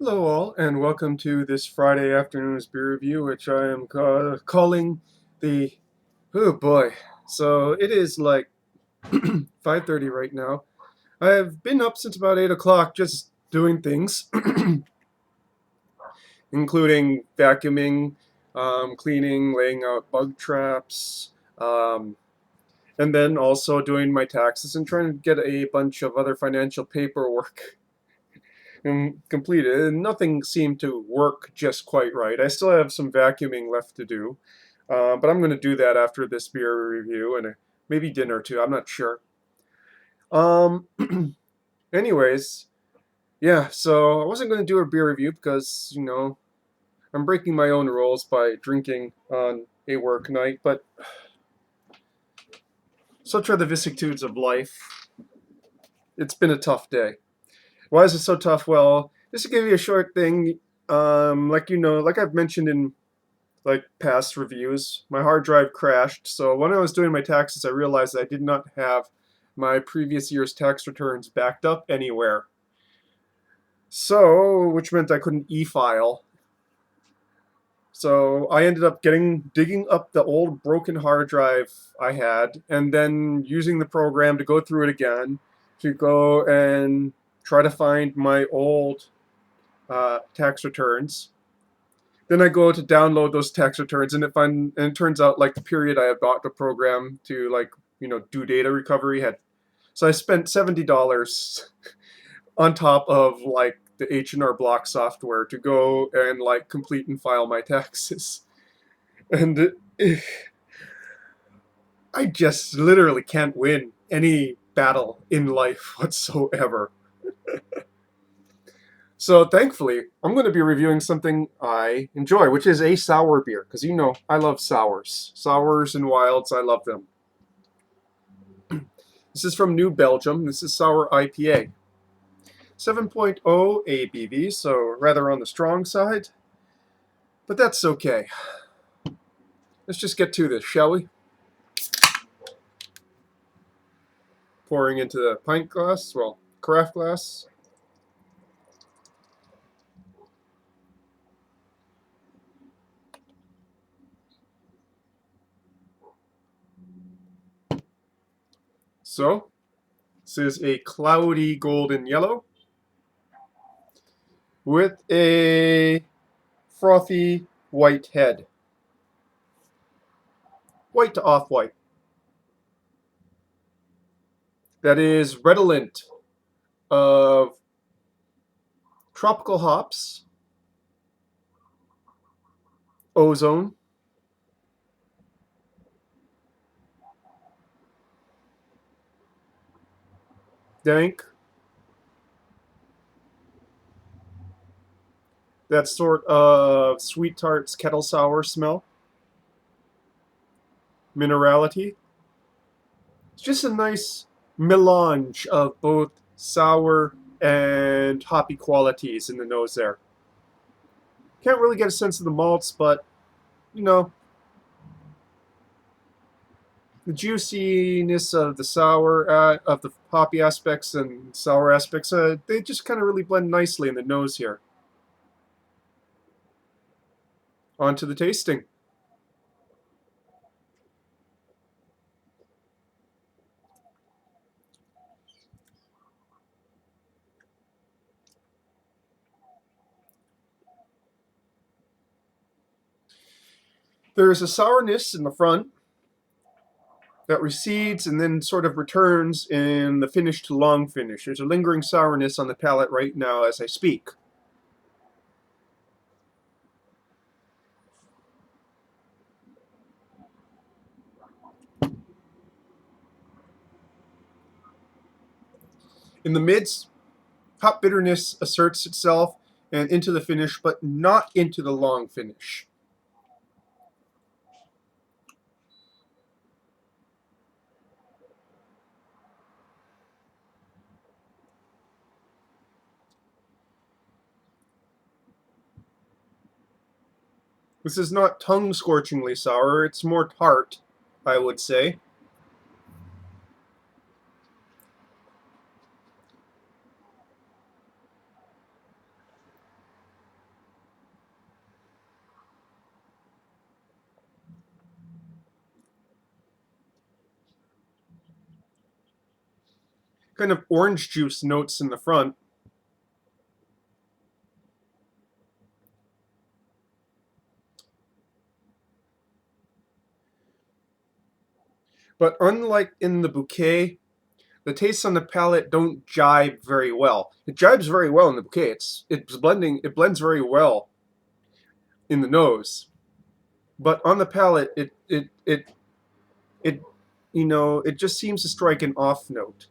Hello, all, and welcome to this Friday afternoon's beer review, which I am calling the. Oh boy! So it is like 5:30 right now. I have been up since about 8 o'clock, just doing things, including vacuuming, cleaning, laying out bug traps, um, and then also doing my taxes and trying to get a bunch of other financial paperwork completed, and nothing seemed to work just quite right. I still have some vacuuming left to do, but I'm going to do that after this beer review and maybe dinner too. I'm not sure. Um, anyways, yeah. So I wasn't going to do a beer review because I'm breaking my own rules by drinking on a work night. But such are the vicissitudes of life. It's been a tough day. Why is it so tough? Well, just to give you a short thing, like I've mentioned in like past reviews, my hard drive crashed. So when I was doing my taxes, I realized I did not have my previous year's tax returns backed up anywhere. So, which meant I couldn't e-file. So I ended up digging up the old broken hard drive I had, and then using the program to go through it again to go and try to find my old tax returns. Then I go to download those tax returns, and it turns out like the period I had bought the program to do data recovery had. So I spent $70 on top of like the H&R Block software to go and like complete and file my taxes, and I just literally can't win any battle in life whatsoever. So thankfully, I'm going to be reviewing something I enjoy, which is a sour beer, because I love sours. Sours and wilds, I love them. This is from New Belgium. This is sour IPA. 7.0 ABV, so rather on the strong side, but that's okay. Let's just get to this, shall we? Pouring into the pint glass, well, carafe glass. So, this is a cloudy golden yellow with a frothy white head. White to off-white. That is redolent of tropical hops, ozone, dank, that sort of sweet tarts kettle sour smell, minerality. It's just a nice melange of both sour and hoppy qualities in the nose there. Can't really get a sense of the malts, but you know, the juiciness of the sour, of the hoppy aspects and sour aspects, they just kind of really blend nicely in the nose here. On to the tasting. There is a sourness in the front that recedes and then sort of returns in the finish to long finish. There's a lingering sourness on the palate right now as I speak. In the mids, hop bitterness asserts itself and into the finish, but not into the long finish. This is not tongue-scorchingly sour, it's more tart, I would say. kind of orange juice notes in the front. But unlike in the bouquet, the tastes on the palate don't jibe very well. It jibes very well in the bouquet. It blends very well in the nose. But on the palate, it it just seems to strike an off note.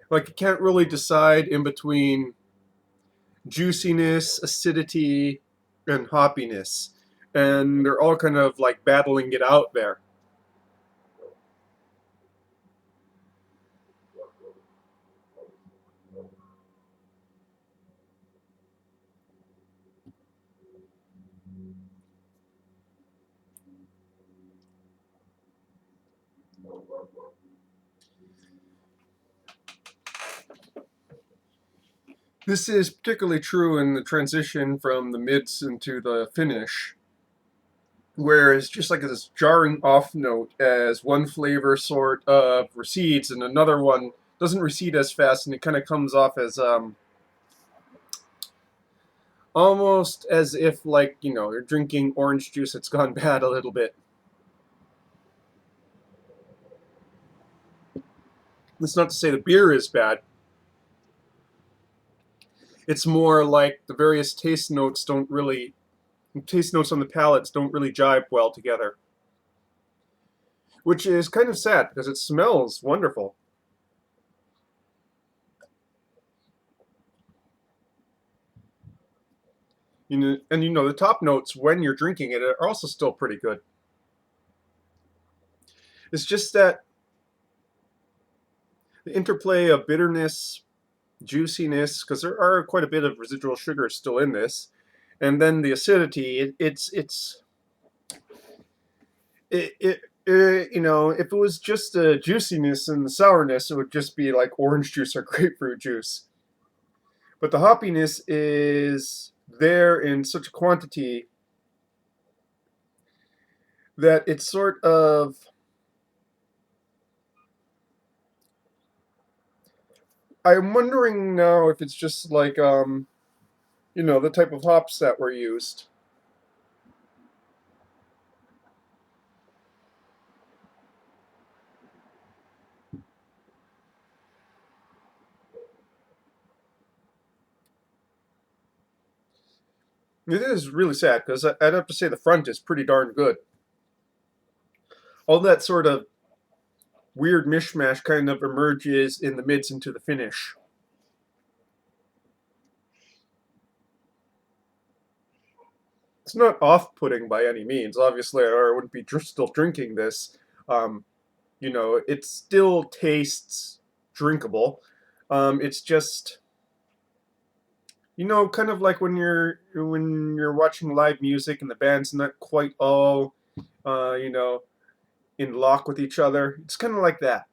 Like you can't really decide in between juiciness, acidity, and hoppiness. And they're all kind of like battling it out there. This is particularly true in the transition from the mids into the finish, where it's just like this jarring off note as one flavor sort of recedes and another one doesn't recede as fast, and it kind of comes off as almost as if like you're drinking orange juice that's gone bad a little bit. That's not to say the beer is bad. It's more like the various taste notes on the palates don't really jibe well together, which is kind of sad because it smells wonderful. And the top notes when you're drinking it are also still pretty good. It's just that the interplay of bitterness, juiciness, because there are quite a bit of residual sugar still in this, and then the acidity. If it was just the juiciness and the sourness, it would just be like orange juice or grapefruit juice. But the hoppiness is there in such a quantity that it's sort of. I'm wondering now if it's just like the type of hops that were used. It is really sad because I'd have to say the front is pretty darn good. All that sort of weird mishmash kind of emerges in the mids into the finish. It's not off-putting by any means. Obviously, or I wouldn't be still drinking this. Um, it still tastes drinkable. It's just kind of like when you're watching live music and the band's not quite all in lock with each other. It's kind of like that.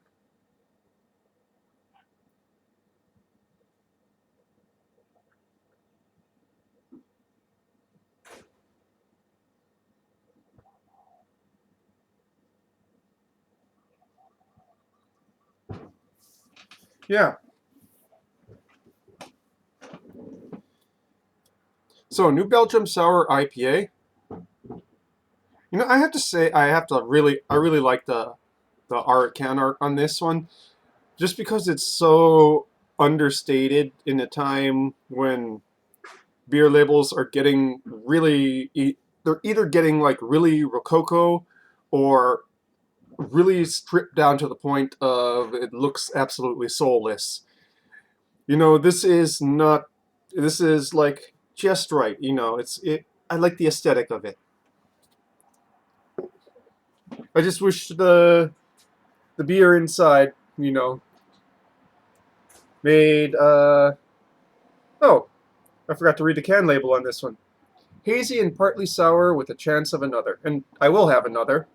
Yeah. So New Belgium Sour IPA. I have to say I really like the art can art on this one, just because it's so understated in a time when beer labels are getting they're either getting like really rococo or really stripped down to the point of it looks absolutely soulless. This is not. This is like just right. I like the aesthetic of it. I just wish the beer inside, made. Oh, I forgot to read the can label on this one. Hazy and partly sour with a chance of another, and I will have another.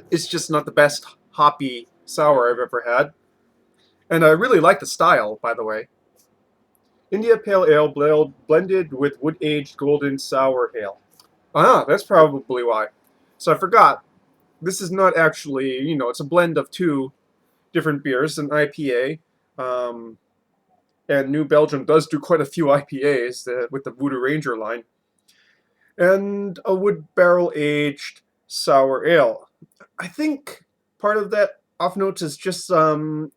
It's just not the best hoppy sour I've ever had, and I really like the style, by the way. India Pale Ale blended with wood-aged golden sour ale. Ah, that's probably why. So I forgot. This is not actually, it's a blend of two different beers, an IPA. Um, and New Belgium does do quite a few IPAs with the Voodoo Ranger line, and a wood barrel aged sour ale. I think part of that off notes is just wood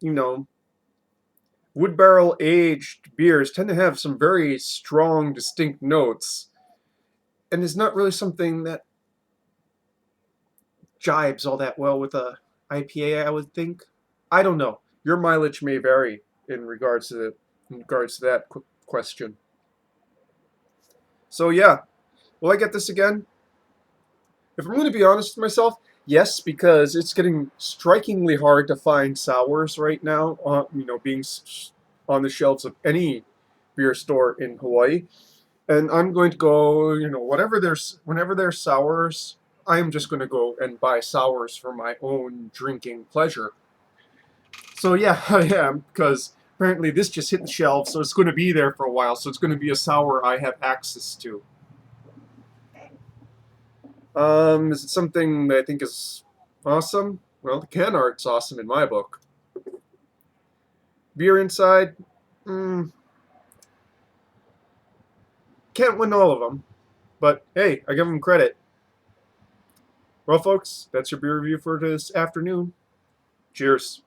barrel aged beers tend to have some very strong, distinct notes, and is not really something that jibes all that well with a IPA. I would think. I don't know. Your mileage may vary in regards to that question. So yeah, will I get this again? If I'm going to be honest with myself, yes, because it's getting strikingly hard to find sours right now. Being on the shelves of any beer store in Hawaii, and I'm going to go. Whenever there's sours, I'm just going to go and buy sours for my own drinking pleasure. So yeah, I am because apparently this just hit the shelves, so it's going to be there for a while. So it's going to be a sour I have access to. Is it something that I think is awesome? Well, the can art's awesome in my book. Beer inside, mm, can't win all of them, but hey, I give them credit. Well, folks, that's your beer review for this afternoon. Cheers.